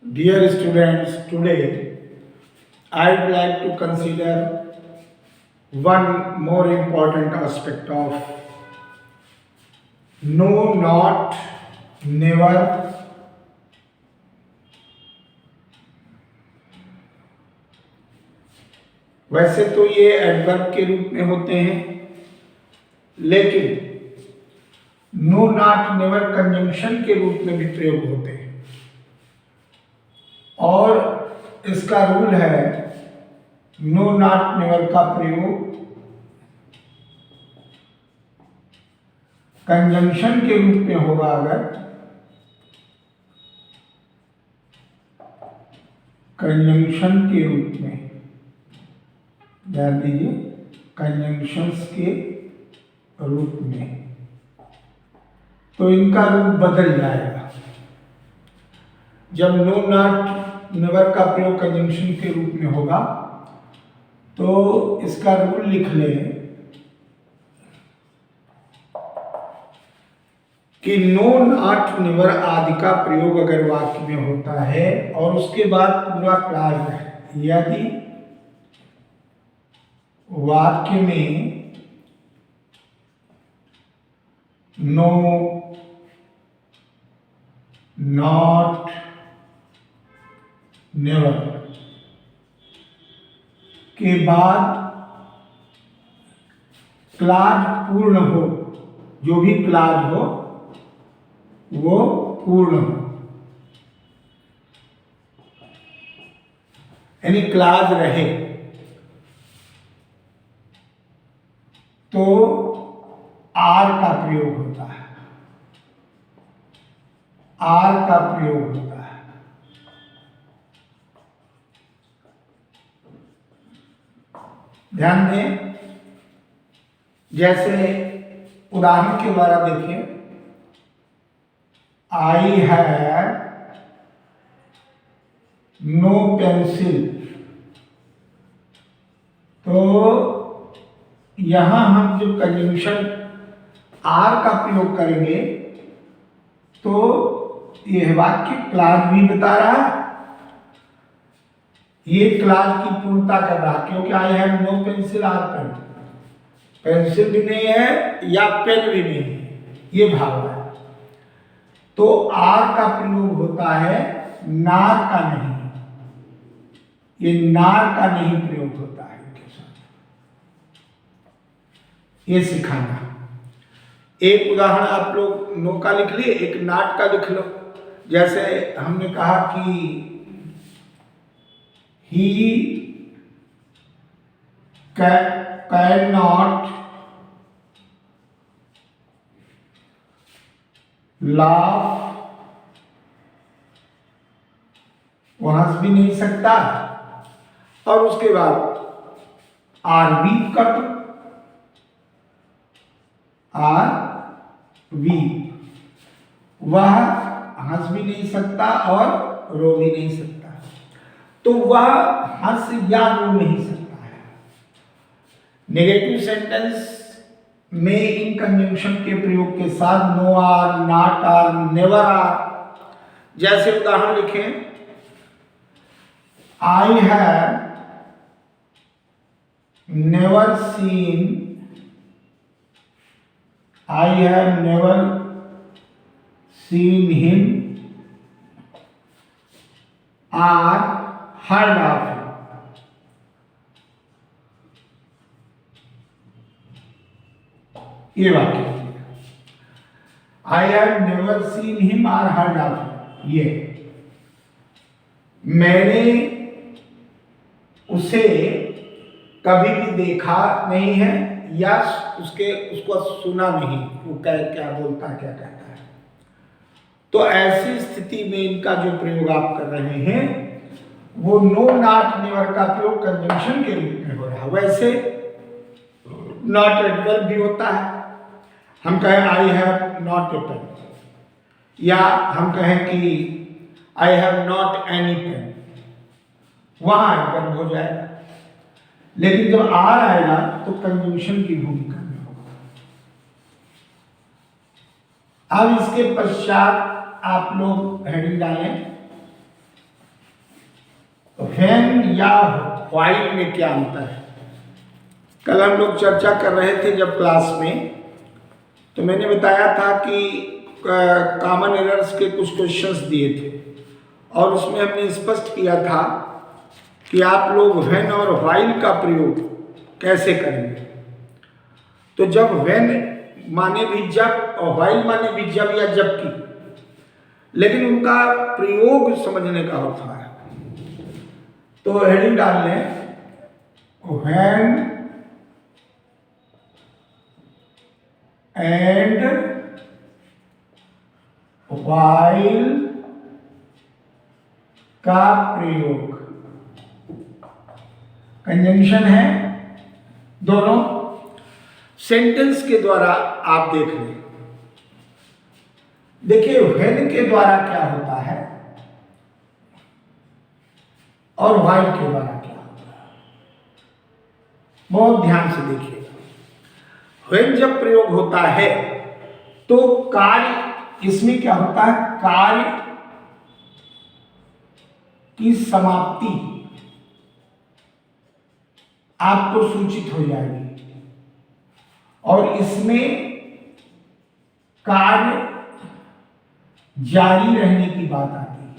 Dear students, today I would like to consider one more important aspect of no, not, never. वैसे तो ये adverb के रूप में होते हैं, लेकिन नो, नॉट, नेवर कंजंक्शन के रूप में भी प्रयोग होते हैं। और इसका रूल है नो, नॉट, नेवर का प्रयोग कंजंक्शन के रूप में होगा अगर कंजंक्शन के रूप में, ध्यान दीजिए, कंजंक्शंस के रूप में, तो इनका रूप बदल जाएगा। जब नो, नॉट, नेवर का प्रयोग कंजंक्शन के रूप में होगा तो इसका रूल लिख लें कि नो, नॉट, नेवर आदि का प्रयोग अगर वाक्य में होता है और उसके बाद पूरा क्लास है, यदि वाक्य में नो, नॉट, नेवर के बाद क्लाज पूर्ण हो, जो भी क्लाज हो वो पूर्ण हो, यानी क्लाज रहे, तो आर का प्रयोग होता है। आर का प्रयोग होता है। ध्यान दें, जैसे उदाहरण के द्वारा देखें, आई हैव नो पेंसिल, तो यहां हम जो कंजंक्शन आर का प्रयोग करेंगे तो यह वाक्य क्लाज भी बता रहा है, ये क्लाज की पूर्णता कर रहा, क्योंकि I have no pencil or pen, pencil भी नहीं है या पेन भी नहीं है, ये भाव है। तो आर का प्रयोग होता है, नार का नहीं, ये नार का नहीं प्रयोग होता है इनके साथ, ये सिखाना। एक उदाहरण आप लोग नो का लिख लिए, एक नाट का लिख लो। जैसे हमने कहा कि ही कैन नॉट लाफ, वो हंस भी नहीं सकता, और उसके बाद आर वीक कर, आर वीक, वह हंस भी नहीं सकता और रो भी नहीं सकता, तो वह हंस या रो नहीं सकता है। नेगेटिव सेंटेंस में इन कंजंक्शन के प्रयोग के साथ no or, not or, never or, जैसे उदाहरण लिखें, I have never seen, I have never seen him or heard of him. ये वाक्य, I have never seen him or heard of him, ये मैंने उसे कभी भी देखा नहीं है या उसको सुना नहीं, वो क्या बोलता, क्या कहता है। तो ऐसी स्थिति में इनका जो प्रयोग आप कर रहे हैं वो नो, नॉट, नेवर का प्रयोग कंजंक्शन के रूप में हो रहा है। वैसे नॉट एडवर्ब भी होता है, हम कहें I have not a pen, या हम कहें कि I have not any pen, वहां एडवर्ब हो जाएगा। लेकिन जब आर आएगा तो कंजंक्शन की भूमिका में होगा। अब इसके पश्चात आप लोग हेडिंग डालें, व्हेन या व्हाइल में क्या अंतर है? कल हम लोग चर्चा कर रहे थे जब क्लास में, तो मैंने बताया था कि कॉमन एरर्स के कुछ क्वेश्चंस दिए थे और उसमें हमने स्पष्ट किया था कि आप लोग व्हेन और व्हाइल का प्रयोग कैसे करेंगे। तो जब व्हेन माने भी जब और व्हाइल माने भी जब या जबकि, लेकिन उनका प्रयोग समझने का होता है। तो हेडिंग डाल लें, व्हेन एंड व्हाइल का प्रयोग, कंजंक्शन है दोनों, सेंटेंस के द्वारा आप देख लें। देखिए व्हेन के द्वारा क्या होता है और व्हाइल के द्वारा क्या होता है, बहुत ध्यान से देखिएगा। व्हेन जब प्रयोग होता है तो कार्य, इसमें क्या होता है, कार्य की समाप्ति आपको सूचित हो जाएगी और इसमें कार्य जारी रहने की बात आती है।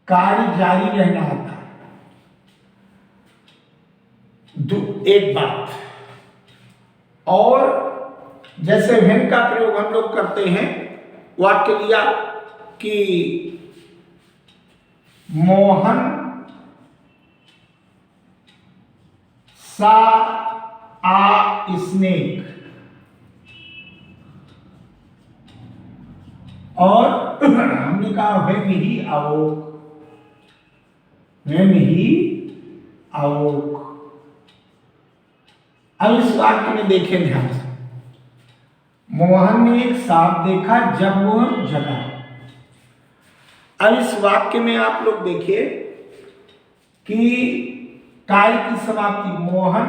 कार्य जारी रहना आता है। एक बात और, जैसे व्हेन का प्रयोग हम लोग करते हैं, वाक्य लिया कि मोहन सा आ स्नेक, और हमने कहा व्हेन ही अवोक, व्हेन ही अवोक। अब इस वाक्य में देखें ध्यान से, मोहन ने एक सांप देखा जब वह जगा। अब इस वाक्य में आप लोग देखिए कि कार्य की समाप्ति, मोहन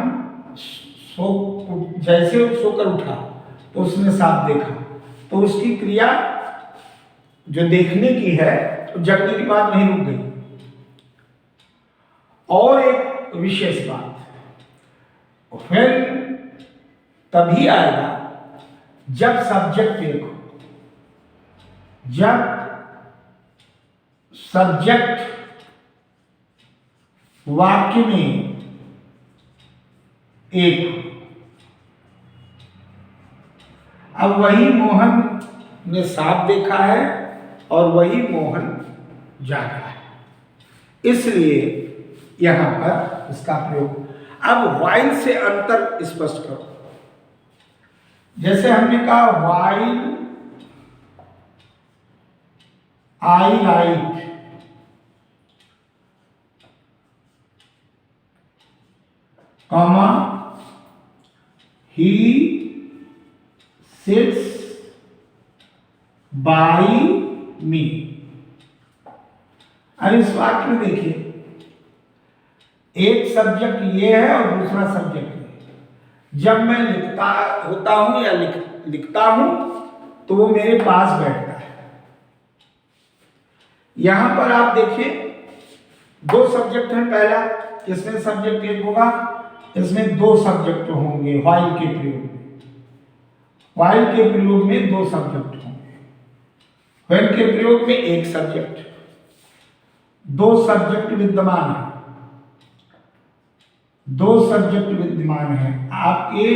जैसे सोकर उठा तो उसने सांप देखा, तो उसकी क्रिया जो देखने की है तो जगने की बात नहीं रुक गई। और एक विशेष बात, व्हेन तभी आएगा जब सब्जेक्ट एक हो, जब सब्जेक्ट वाक्य में एक हो। अब वही मोहन ने सांप देखा है और वही मोहन जागा है, इसलिए यहां पर इसका प्रयोग। अब व्हाइल से अंतर स्पष्ट करो। जैसे हमने कहा while I write, comma he sits by me. अब इस वाक्य में देखिए, एक सब्जेक्ट ये है और दूसरा सब्जेक्ट ये है। जब मैं लिखता होता हूं या लिखता हूं तो वो मेरे पास बैठता है। यहां पर आप देखिए दो सब्जेक्ट हैं, पहला इसमें सब्जेक्ट एक होगा, इसमें दो सब्जेक्ट होंगे। व्हाइल के प्रयोग में, व्हाइल के प्रयोग में दो सब्जेक्ट होंगे, व्हेन के प्रयोग में एक सब्जेक्ट। दो सब्जेक्ट विद्यमान है, दो सब्जेक्ट विद्यमान है। आपके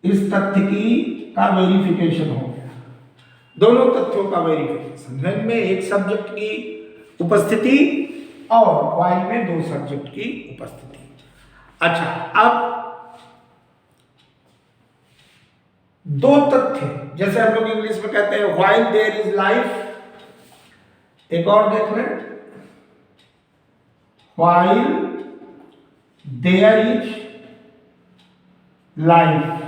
इस तथ्य की का वेरिफिकेशन हो गया, दोनों तथ्यों का वेरिफिकेशन। व्हेन में एक सब्जेक्ट की उपस्थिति और व्हाइल में दो सब्जेक्ट की उपस्थिति। अच्छा, अब दो तथ्य, जैसे हम लोग इंग्लिश में कहते हैं व्हाइल देयर इज लाइफ, एक और देख लें, व्हाइल देयर इज लाइफ।